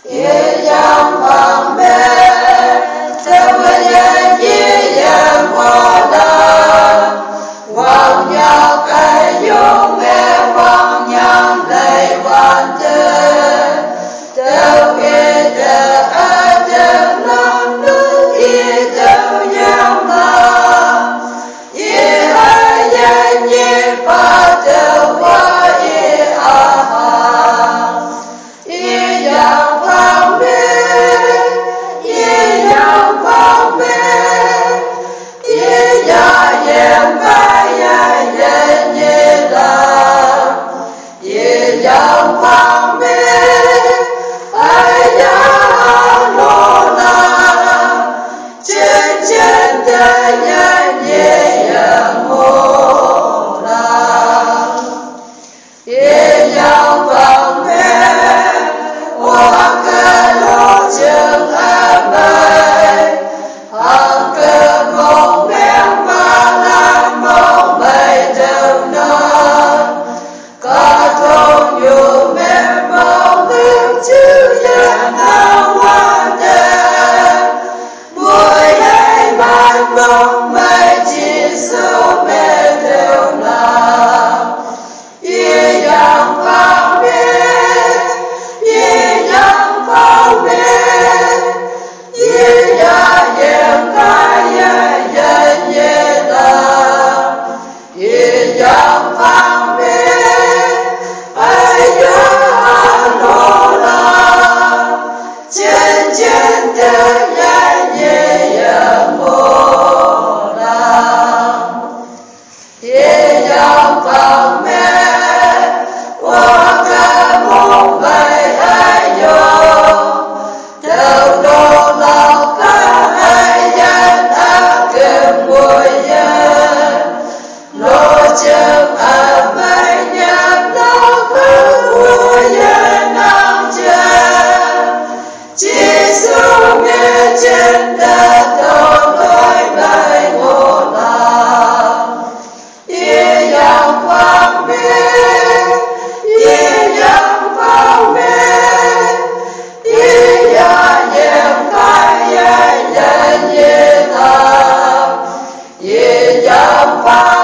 一样方便，这个人一样我的，忘了该用的忘了来完的，特别的爱的能力一都样了，一爱人一把的我一爱，一样方便，一样方便，一样也白也人也了，一样方便，哎呀罗啦，渐渐的人也淹没了，一样方便。我个路径安排，行个梦明白了梦没得能，个通有没梦的就也难完的，我也满梦没结束没得能，一样方便。一样方便，一样也该也人也了，一样方便，哎呀罗啦，渐渐的人也淹没了，一样方便。我个梦没爱用，都落老个爱人啊跟我人，落进安排年老个我也能见，几数面前的都来我啦，一样方便。一样方便，一样也该也人也了，一样方便。